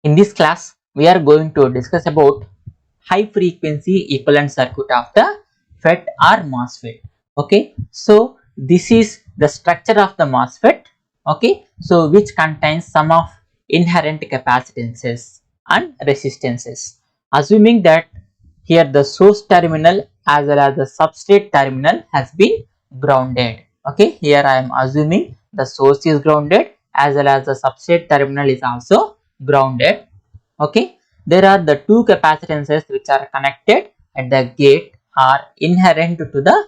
In this class, we are going to discuss about high frequency equivalent circuit of the FET or MOSFET. Okay, so this is the structure of the MOSFET. Okay, so which contains some of inherent capacitances and resistances. Assuming that here the source terminal as well as the substrate terminal has been grounded. Okay, here I am assuming the source is grounded as well as the substrate terminal is also grounded. Okay, there are the two capacitances which are connected at the gate are inherent to the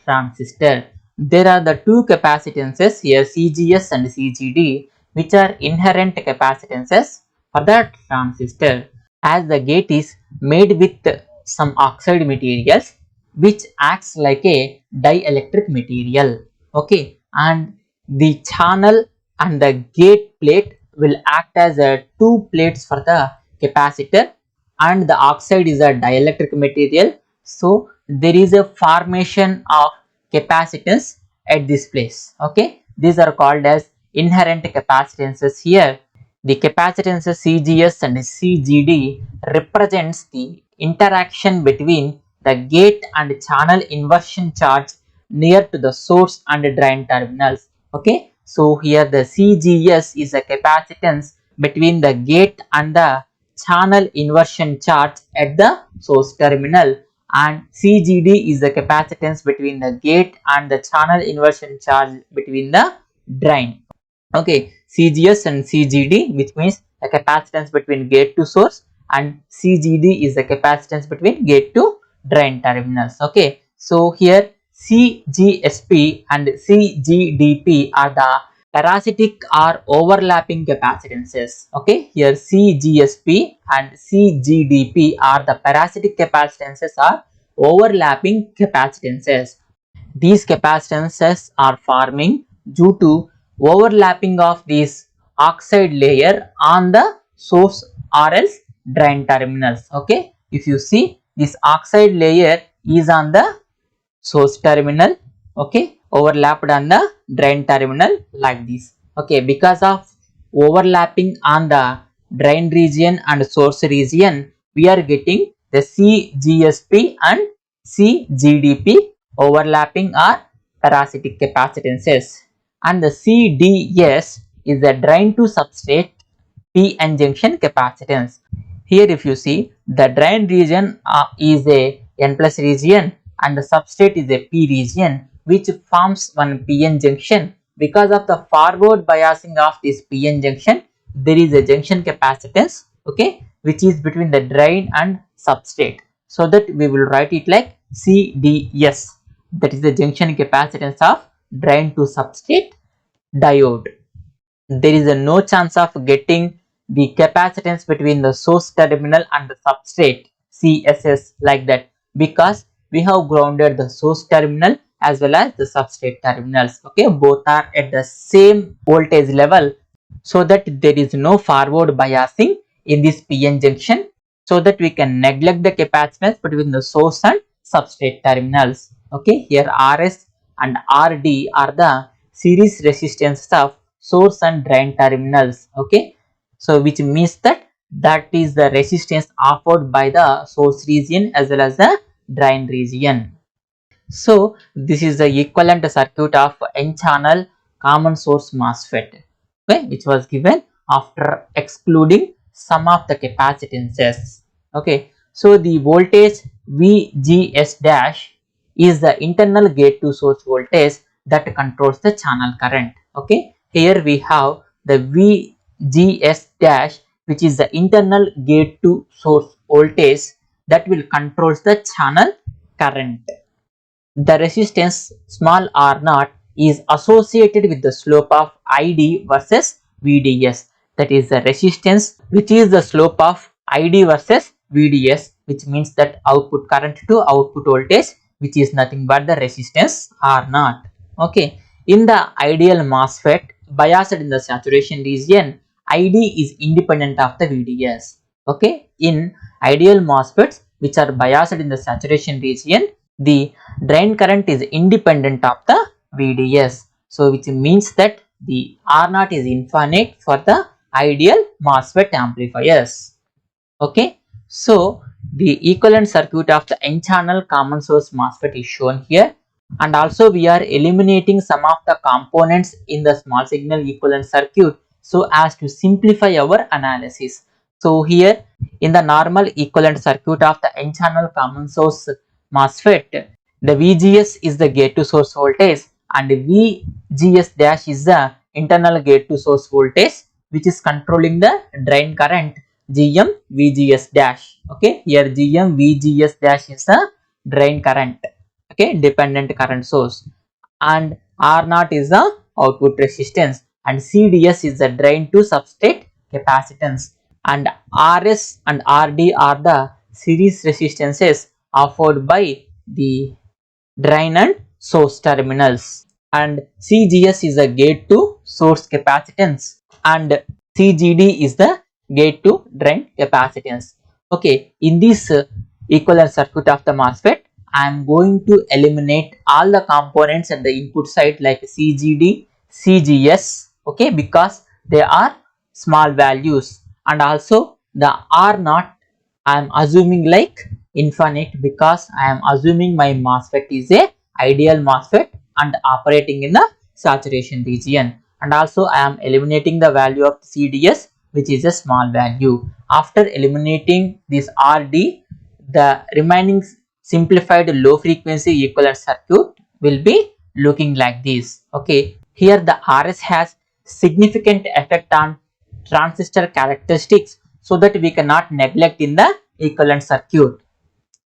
transistor. There are the two capacitances here, CGS and CGD, which are inherent capacitances for the transistor. As the gate is made with some oxide materials which acts like a dielectric material. Okay, and the channel and the gate plate will act as two plates for the capacitor, and the oxide is a dielectric material. So there is a formation of capacitance at this place. Okay, these are called as inherent capacitances. Here the capacitances CGS and CGD represents the interaction between the gate and channel inversion charge near to the source and drain terminals. Okay, so here the CGS is a capacitance between the gate and the channel inversion charge at the source terminal, and CGD is the capacitance between the gate and the channel inversion charge between the drain. Okay, CGS and CGD, which means the capacitance between gate to source, and CGD is the capacitance between gate to drain terminals. Okay, so here CGSP and CGDP are the parasitic or overlapping capacitances. Okay, here CGSP and CGDP are the parasitic capacitances or overlapping capacitances. These capacitances are forming due to overlapping of this oxide layer on the source or else drain terminals. Okay, if you see, this oxide layer is on the source terminal, okay, overlapped on the drain terminal like this. Okay, because of overlapping on the drain region and source region, we are getting the CGSP and CGDP overlapping or parasitic capacitances, and the CDS is the drain to substrate PN junction capacitance. Here if you see, the drain region is a N plus region and the substrate is a P region, which forms one PN junction. Because of the forward biasing of this PN junction, there is a junction capacitance, okay, which is between the drain and substrate. So that we will write it like CDS, that is the junction capacitance of drain to substrate diode. There is no chance of getting the capacitance between the source terminal and the substrate CSS like that, because we have grounded the source terminal as well as the substrate terminals. Okay, both are at the same voltage level, so that there is no forward biasing in this PN junction, so that we can neglect the capacitance between the source and substrate terminals. Okay, here RS and RD are the series resistances of source and drain terminals. Okay, so which means that is the resistance offered by the source region as well as the drain region. So this is the equivalent circuit of N channel common source MOSFET, okay, which was given after excluding some of the capacitances. Okay, so the voltage VGS dash is the internal gate to source voltage that controls the channel current. Okay, here we have the VGS dash, which is the internal gate to source voltage that will controls the channel current. The resistance small r naught is associated with the slope of ID versus VDS. That is the resistance which is the slope of ID versus VDS, which means that output current to output voltage, which is nothing but the resistance R naught. Okay, in the ideal MOSFET biased in the saturation region, ID is independent of the VDS. Okay, in ideal MOSFETs which are biased in the saturation region, the drain current is independent of the VDS. So which means that the R naught is infinite for the ideal MOSFET amplifiers. Okay, so the equivalent circuit of the n-channel common source MOSFET is shown here, and also we are eliminating some of the components in the small signal equivalent circuit so as to simplify our analysis. So here in the normal equivalent circuit of the n-channel common source MOSFET, the VGS is the gate to source voltage and VGS dash is the internal gate to source voltage which is controlling the drain current GM VGS dash. Okay, here GM VGS dash is the drain current, okay, dependent current source, and R0 is the output resistance, and CDS is the drain to substrate capacitance, and RS and RD are the series resistances offered by the drain and source terminals, and CGS is the gate to source capacitance and CGD is the gate to drain capacitance. Okay, in this equivalent circuit of the MOSFET, I am going to eliminate all the components at the input side like CGD, CGS, okay, because they are small values, and also the R0 I am assuming like infinite because I am assuming my MOSFET is a ideal MOSFET and operating in the saturation region, and also I am eliminating the value of CDS which is a small value. After eliminating this RD, the remaining simplified low frequency equivalent circuit will be looking like this. Okay, here the RS has significant effect on transistor characteristics so that we cannot neglect in the equivalent circuit.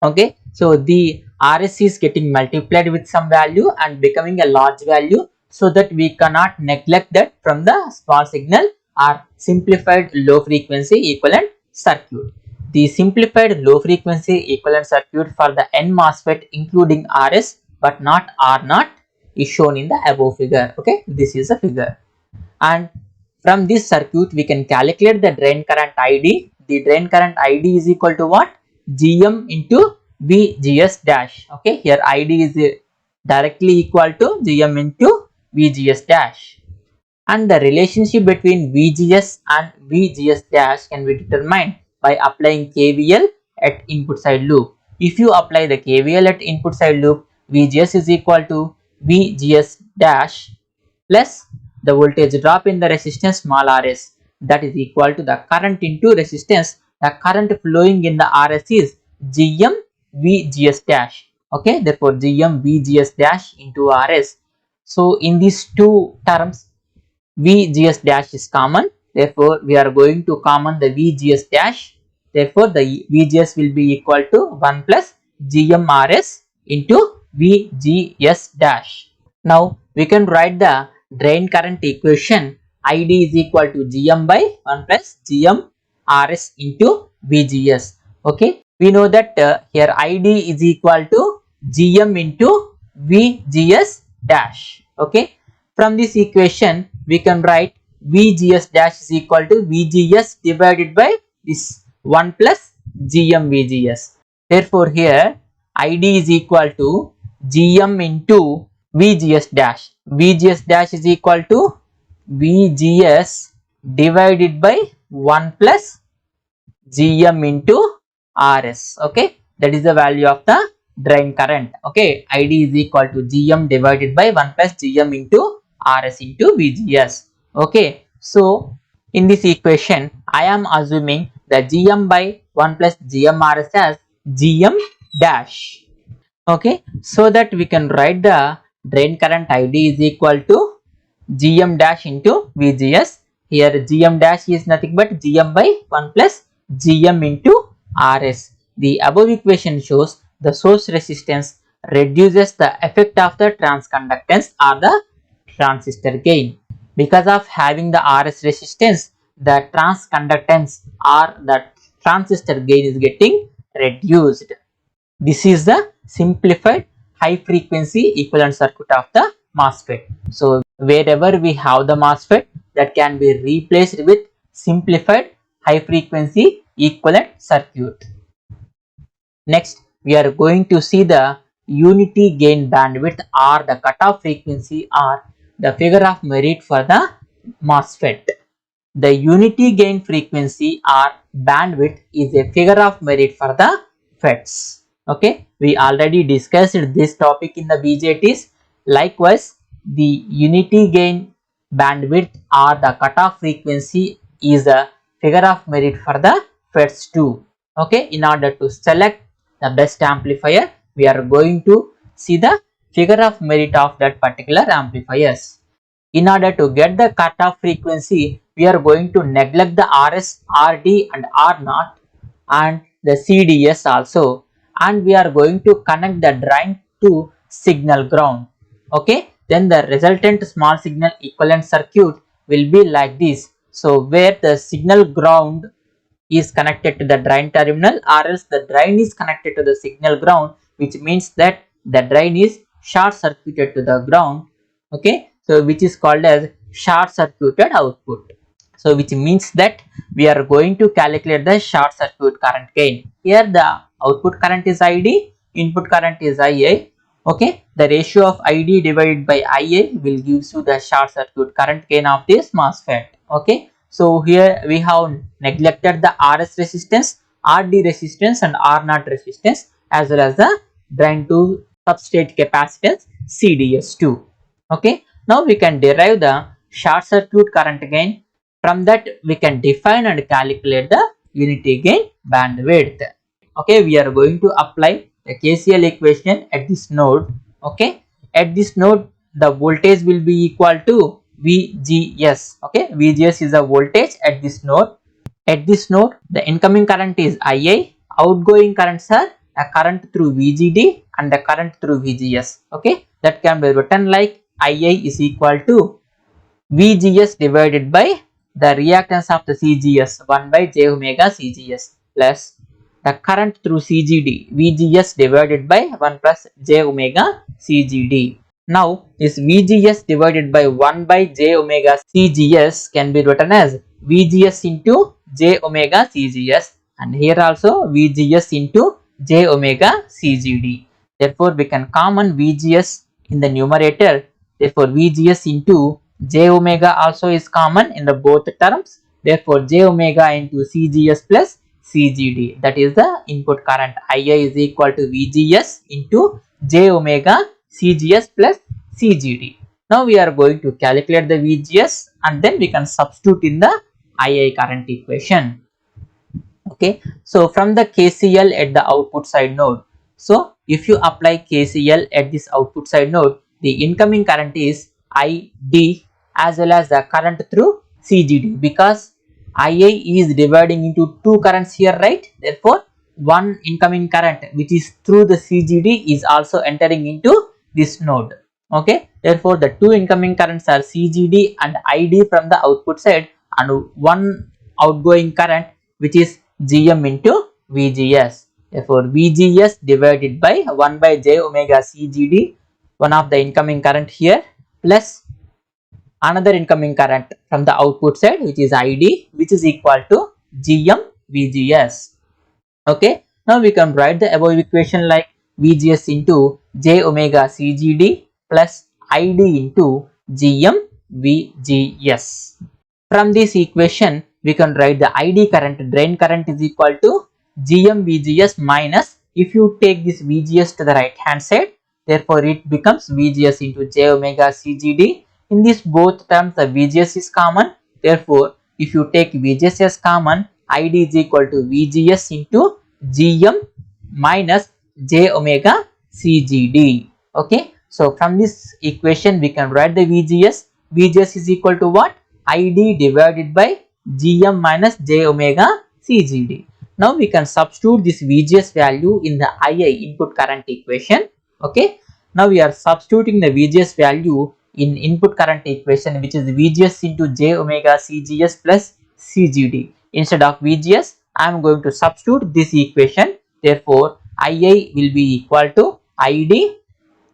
Okay, so the RS is getting multiplied with some value and becoming a large value so that we cannot neglect that from the small signal or simplified low frequency equivalent circuit. The simplified low frequency equivalent circuit for the N MOSFET including RS but not R0 is shown in the above figure. Okay, this is a figure, and from this circuit we can calculate the drain current ID. The drain current ID is equal to what? GM into VGS dash. Okay, here ID is directly equal to GM into VGS dash, and the relationship between VGS and VGS dash can be determined by applying KVL at input side loop. If you apply the KVL at input side loop, VGS is equal to VGS dash plus the voltage drop in the resistance small rs, that is equal to the current into resistance. The current flowing in the rs is GM VGS dash. Okay, therefore GM VGS dash into rs. So in these two terms VGS dash is common, therefore we are going to common the VGS dash, therefore the VGS will be equal to 1 plus GMRS into VGS dash. Now we can write the drain current equation. ID is equal to GM by 1 plus GMRS into VGS. Okay, we know that here ID is equal to GM into VGS dash. Okay, from this equation we can write VGS dash is equal to VGS divided by this 1 plus GM VGS. Therefore here ID is equal to GM into VGS dash. VGS dash is equal to VGS divided by 1 plus GM into RS. Okay, that is the value of the drain current. Okay, ID is equal to GM divided by 1 plus GM into RS into VGS. Okay, so in this equation I am assuming the GM by 1 plus GMRS as GM dash. Okay, so that we can write the drain current ID is equal to GM dash into VGS. Here GM dash is nothing but GM by 1 plus GM into RS. The above equation shows the source resistance reduces the effect of the transconductance or the transistor gain. Because of having the RS resistance, the transconductance or the transistor gain is getting reduced. This is the simplified high frequency equivalent circuit of the MOSFET. So wherever we have the MOSFET, that can be replaced with simplified high frequency equivalent circuit. Next we are going to see the unity gain bandwidth or the cutoff frequency or the figure of merit for the MOSFET. the unity gain frequency or bandwidth is a figure of merit for the FETs. Okay, we already discussed this topic in the BJTs. Likewise, the unity gain bandwidth or the cutoff frequency is a figure of merit for the FETs too. Okay, in order to select the best amplifier, we are going to see the figure of merit of that particular amplifiers. In order to get the cutoff frequency, we are going to neglect the RS, RD and R0 and the CDS also, and we are going to connect the drain to signal ground. Okay, then the resultant small signal equivalent circuit will be like this. So where the signal ground is connected to the drain terminal, or else the drain is connected to the signal ground, which means that the drain is short circuited to the ground. Okay, so which is called as short circuited output. So which means that we are going to calculate the short circuit current gain. Here the output current is ID, input current is IA. Okay, the ratio of ID divided by IA will give you the short circuit current gain of this MOSFET. Okay, so here we have neglected the RS resistance, RD resistance and R0 resistance, as well as the drain to substrate capacitance CDS2. Okay, now we can derive the short circuit current gain. From that we can define and calculate the unity gain bandwidth. Okay, we are going to apply the KCL equation at this node. Okay, at this node the voltage will be equal to VGS. Okay, VGS is the voltage at this node. At this node the incoming current is IA, outgoing currents are a current through VGD and the current through VGS. Okay, that can be written like IA is equal to VGS divided by the reactance of the CGS 1 by j omega CGS plus the current through CGD VGS divided by 1 plus j omega CGD. Now this VGS divided by 1 by j omega CGS can be written as VGS into j omega CGS, and here also VGS into j omega CGD. Therefore we can common VGS in the numerator. Therefore VGS into j omega also is common in the both terms. Therefore j omega into CGS plus CGD, that is the input current IA is equal to VGS into j omega CGS plus CGD. Now we are going to calculate the VGS and then we can substitute in the IA current equation. Okay, so from the KCL at the output side node, so if you apply KCL at this output side node, the incoming current is ID as well as the current through CGD, because IA is dividing into two currents here, right? Therefore one incoming current which is through the CGD is also entering into this node. Okay, therefore the two incoming currents are CGD and ID from the output side, and one outgoing current which is GM into VGS. Therefore VGS divided by 1 by j omega CGD, one of the incoming current here, plus another incoming current from the output side which is ID, which is equal to GM VGS. Okay, now we can write the above equation like VGS into j omega CGD plus ID into GM VGS. From this equation we can write the ID current, drain current is equal to GM VGS minus, if you take this VGS to the right hand side, therefore it becomes VGS into j omega CGD. In this both terms the VGS is common, therefore if you take VGS as common, ID is equal to VGS into GM minus j omega CGD. Okay, so from this equation we can write the VGS. VGS is equal to what? ID divided by GM minus j omega CGD. Now we can substitute this VGS value in the IA input current equation. Okay, now we are substituting the VGS value in input current equation, which is VGS into j omega CGS plus CGD. Instead of VGS I am going to substitute this equation. Therefore IA will be equal to ID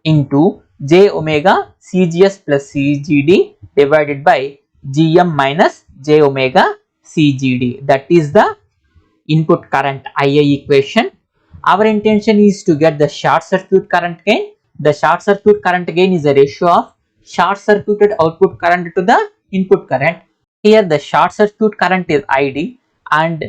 into j omega CGS plus CGD divided by GM minus j omega CGD. That is the input current IA equation. Our intention is to get the short circuit current gain. The short circuit current gain is a ratio of short circuited output current to the input current. Here the short circuit current is ID and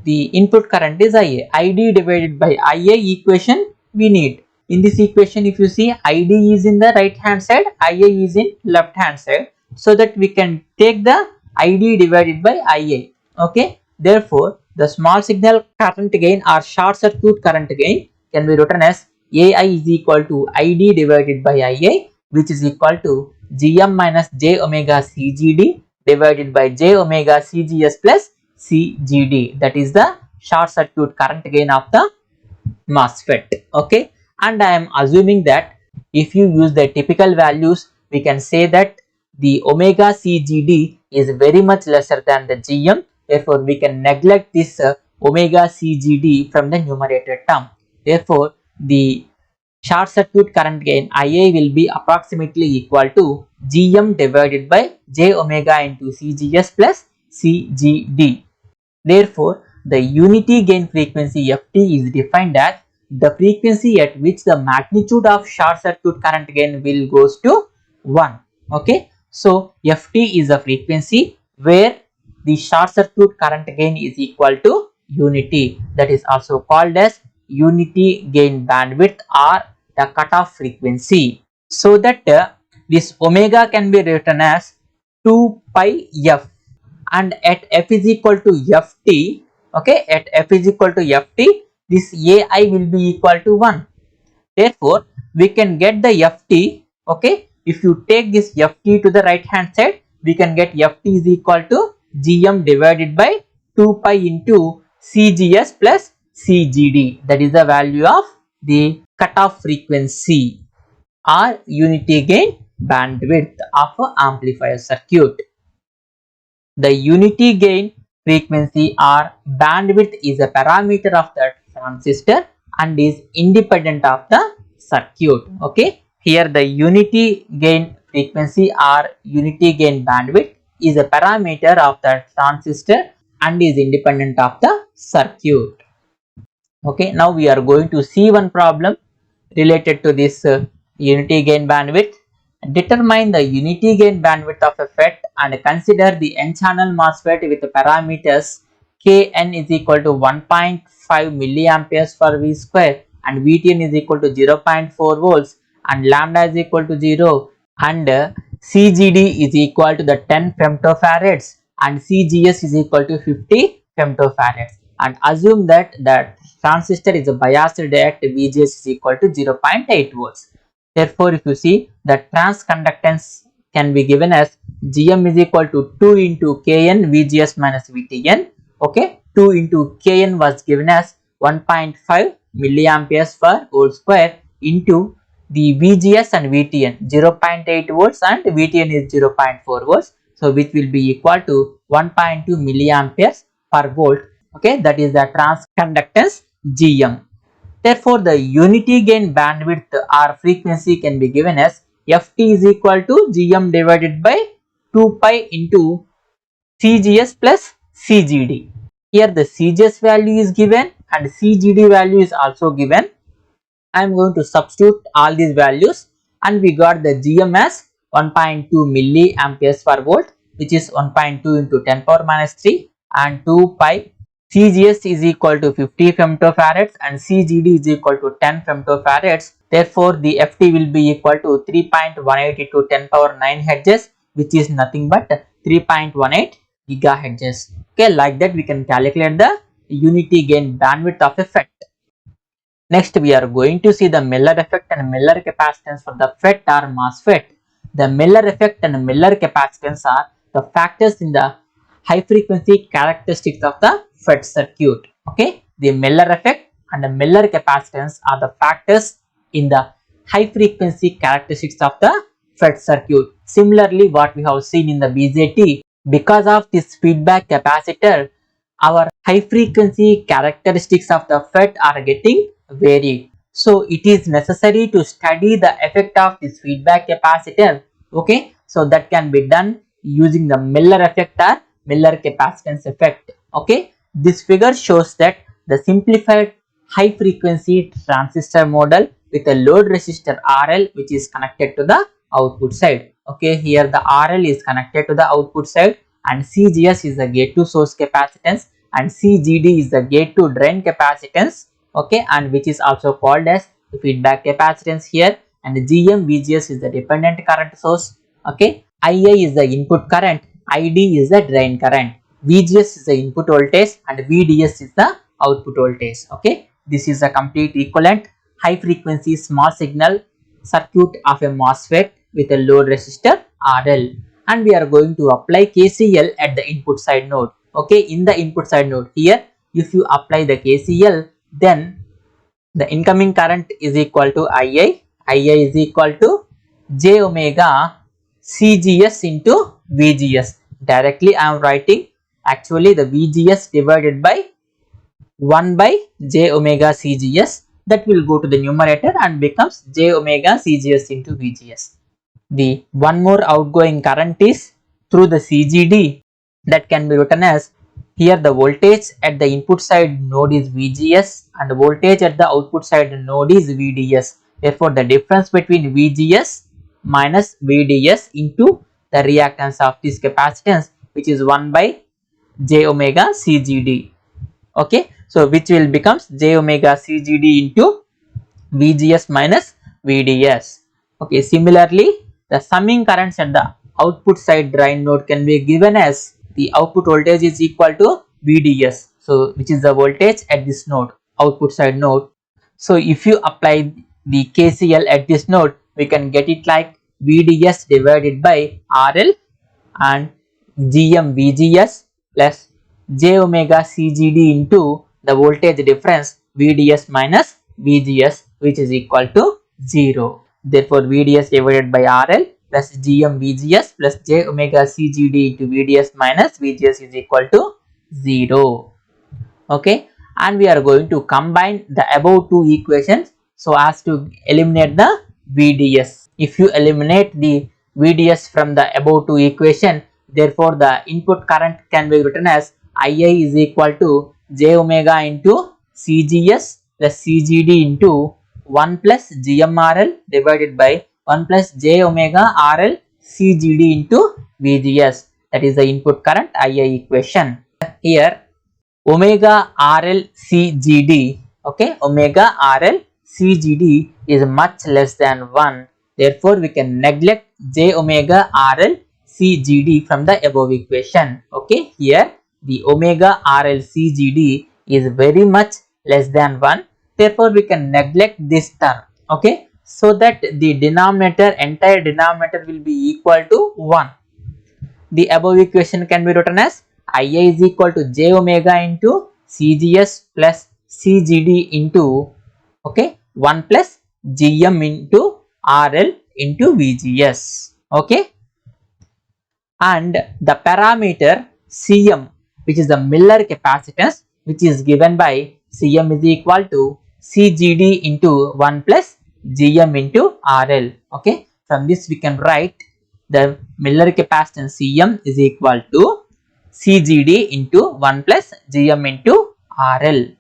the input current is IA. ID divided by IA equation we need. In this equation, if you see, ID is in the right hand side, IA is in left hand side, so that we can take the ID divided by IA. Okay. Therefore, the small signal current gain or short circuit current gain can be written as AI is equal to ID divided by IA, which is equal to Gm minus j omega CGD divided by j omega CGS plus CGD. That is the short circuit current gain of the MOSFET. Okay, and I am assuming that if you use the typical values, we can say that the omega CGD is very much lesser than the Gm. Therefore, we can neglect this omega CGD from the numerator term. Therefore, the short circuit current gain IA will be approximately equal to Gm divided by j omega into CGS plus CGD. Therefore, the unity gain frequency Ft is defined as the frequency at which the magnitude of short circuit current gain will goes to 1. Okay. So, Ft is a frequency where the short circuit current gain is equal to unity. That is also called as unity gain bandwidth or the cutoff frequency. So that this omega can be written as 2 pi f, and at f is equal to ft, okay, at f is equal to ft, this ai will be equal to 1. Therefore, we can get the ft, okay, if you take this ft to the right hand side, we can get ft is equal to gm divided by 2 pi into cgs plus cgd. That is the value of the cutoff frequency or unity gain bandwidth of an amplifier circuit. The unity gain frequency or bandwidth is a parameter of the transistor and is independent of the circuit. Okay. Here the unity gain frequency or unity gain bandwidth is a parameter of the transistor and is independent of the circuit. Okay. Now we are going to see one problem related to this unity gain bandwidth. Determine the unity gain bandwidth of a FET and consider the n-channel MOSFET with the parameters Kn is equal to 1.5 milliamperes per V square and Vtn is equal to 0.4 volts and lambda is equal to 0 and CGD is equal to the 10 femtofarads and CGS is equal to 50 femtofarads, and assume that the transistor is biased at VGS is equal to 0.8 volts. Therefore, if you see, the transconductance can be given as Gm is equal to 2 into Kn VGS minus Vtn. Okay, 2 into Kn was given as 1.5 milliamperes per volt square into the VGS and Vtn 0.8 volts and Vtn is 0.4 volts. So, which will be equal to 1.2 milliamperes per volt. Okay, that is the transconductance Gm. Therefore, the unity gain bandwidth or frequency can be given as Ft is equal to Gm divided by 2 pi into CGS plus CGD. Here the CGS value is given and CGD value is also given. I am going to substitute all these values and we got the Gm as 1.2 milliamperes per volt, which is 1.2 into 10 power minus 3, and 2 pi CGS is equal to 50 femtofarads and CGD is equal to 10 femtofarads. Therefore, the Ft will be equal to 3.18 into 10 power 9 hertz, which is nothing but 3.18 gigahertz. Okay, like that we can calculate the unity gain bandwidth of a FET. Next, we are going to see the Miller effect and Miller capacitance for the FET or MOSFET. The Miller effect and Miller capacitance are the factors in the high frequency characteristics of the FET circuit. Okay, the Miller effect and the Miller capacitance are the factors in the high frequency characteristics of the FET circuit. Similarly, what we have seen in the BJT, because of this feedback capacitor, our high frequency characteristics of the FET are getting varied. So, it is necessary to study the effect of this feedback capacitor. Okay, so that can be done using the Miller effect or Miller capacitance effect. Okay, this figure shows that the simplified high frequency transistor model with a load resistor RL which is connected to the output side. Okay, here the RL is connected to the output side and CGS is the gate to source capacitance, and CGD is the gate to drain capacitance, okay, and which is also called as feedback capacitance here, and VGS is the dependent current source, okay. IA is the input current, ID is the drain current, VGS is the input voltage, and VDS is the output voltage, okay. This is a complete equivalent high frequency small signal circuit of a MOSFET with a load resistor RL, and we are going to apply KCL at the input side node, okay. In the input side node here, if you apply the KCL, then the incoming current is equal to IA is equal to j omega CGS into VGS. Directly I am writing actually the VGS divided by 1 by j omega CGS, that will go to the numerator and becomes j omega CGS into VGS. The one more outgoing current is through the CGD, that can be written as, here the voltage at the input side node is VGS and the voltage at the output side node is VDS. Therefore, the difference between VGS minus VDS into the reactance of this capacitance, which is 1 by j omega CGD, okay. So, which will becomes j omega CGD into VGS minus VDS, okay. Similarly, the summing currents at the output side drain node can be given as the output voltage is equal to VDS, so which is the voltage at this node, output side node. So if you apply the KCL at this node, we can get it like VDS divided by RL and VGS plus j omega CGD into the voltage difference VDS minus VGS, which is equal to 0. Therefore, VDS divided by RL plus VGS plus j omega CGD into VDS minus VGS is equal to 0. Okay, and we are going to combine the above two equations so as to eliminate the VDS. If you eliminate the VDS from the above two equation, therefore the input current can be written as IA is equal to j omega into CGS plus CGD into 1 plus GMRL divided by 1 plus j omega RL CGD into VGS. That is the input current IA equation. Here omega RL CGD, okay, omega RL CGD is much less than 1. Therefore, we can neglect j omega RL CGD from the above equation. Okay, here the omega RL CGD is very much less than 1. Therefore, we can neglect this term. Okay, so that the denominator, entire denominator will be equal to 1. The above equation can be written as IA is equal to j omega into CGS plus CGD into, okay, 1 plus GM into RL into VGS. Okay, and the parameter CM, which is the Miller capacitance, which is given by CM is equal to CGD into 1 plus GM into RL. Okay, from this we can write the Miller capacitance CM is equal to CGD into 1 plus GM into RL.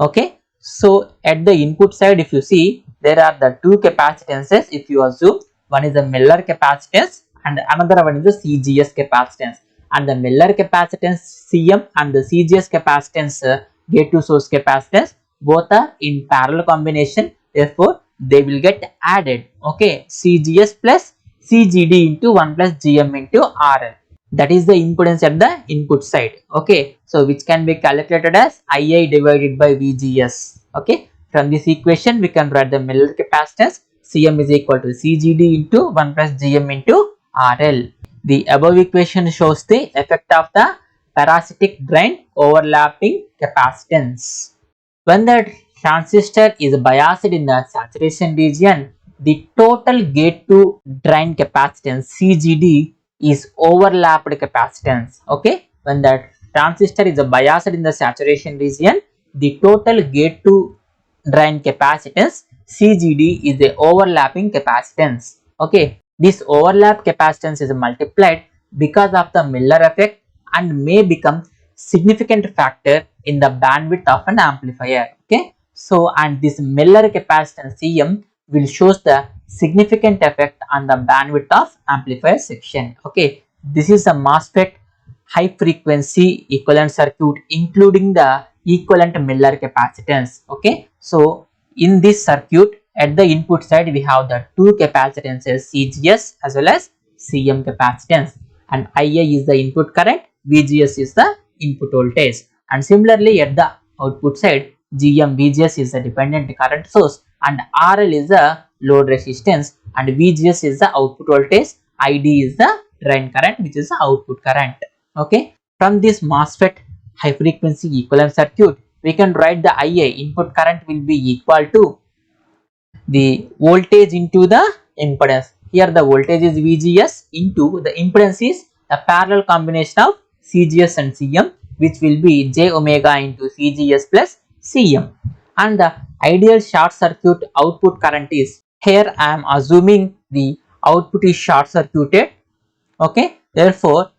Okay, so at the input side, if you see, there are the two capacitances. If you assume, one is the Miller capacitance and another one is the CGS capacitance, and the Miller capacitance CM and the CGS capacitance gate to source capacitance, both are in parallel combination. Therefore, they will get added. Okay, CGS plus CGD into 1 plus GM into RL. That is the impedance at the input side. Okay, so which can be calculated as IA divided by VGS. Okay, from this equation we can write the Miller capacitance CM is equal to CGD into 1 plus GM into RL. The above equation shows the effect of the parasitic drain overlapping capacitance. When the transistor is biased in the saturation region, the total gate to drain capacitance CGD is overlapped capacitance. Okay, when the transistor is biased in the saturation region, the total gate to drain capacitance CGD is the overlapping capacitance. Okay, this overlap capacitance is multiplied because of the Miller effect and may become significant factor in the bandwidth of an amplifier. Okay, so and this Miller capacitance CM will shows the significant effect on the bandwidth of amplifier section. Okay, this is a MOSFET high frequency equivalent circuit including the equivalent Miller capacitance. Okay, so in this circuit at the input side we have the two capacitances CGS as well as CM capacitance, and IA is the input current, VGS is the input voltage, and similarly at the output side GM VGS is the dependent current source and RL is the load resistance and VGS is the output voltage, ID is the drain current which is the output current. Okay, from this MOSFET high frequency equivalent circuit we can write the IA input current will be equal to the voltage into the impedance. Here the voltage is VGS into the impedance is the parallel combination of CGS and CM, which will be J omega into CGS plus CM, and the ideal short circuit output current is, here I am assuming the output is short circuited. Okay, therefore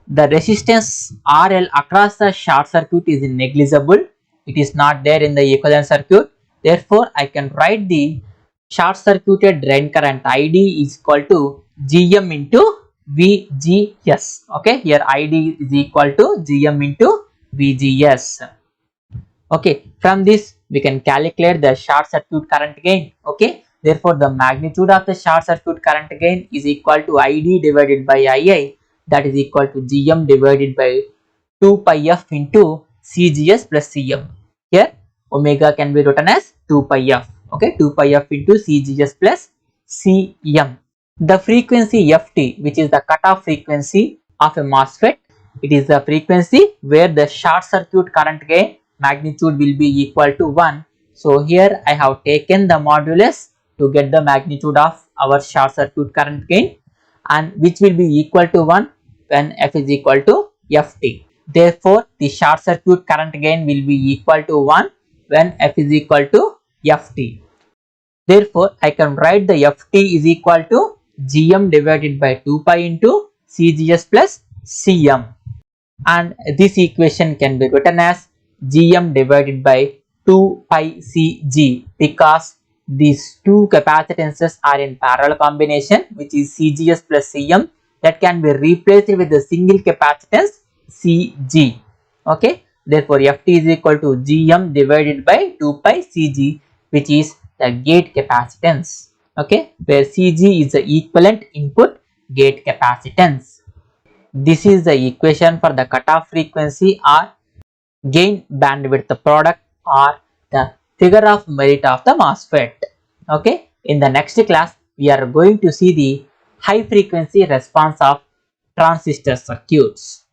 the resistance RL across the short circuit is negligible, it is not there in the equivalent circuit. Therefore I can write the short circuited drain current ID is equal to GM into VGS. Okay, here ID is equal to GM into VGS. Okay, from this we can calculate the short circuit current gain. Okay, therefore the magnitude of the short circuit current gain is equal to ID divided by II, that is equal to GM divided by 2 pi f into CGS plus CM. Here omega can be written as 2 pi f. Okay, 2 pi f into CGS plus CM. The frequency Ft, which is the cutoff frequency of a MOSFET, it is the frequency where the short circuit current gain magnitude will be equal to 1. So here I have taken the modulus to get the magnitude of our short circuit current gain, and which will be equal to 1 when f is equal to Ft. Therefore the short circuit current gain will be equal to 1 when f is equal to Ft. Therefore I can write the Ft is equal to Gm divided by 2 pi into CGS plus Cm, and this equation can be written as Gm divided by 2 pi Cg, because these two capacitances are in parallel combination, which is CGS plus Cm, that can be replaced with a single capacitance Cg. Okay, therefore Ft is equal to Gm divided by 2 pi Cg, which is the gate capacitance. Okay, where Cg is the equivalent input gate capacitance. This is the equation for the cutoff frequency or gain bandwidth product or the figure of merit of the MOSFET. Okay, in the next class we are going to see the high frequency response of transistor circuits.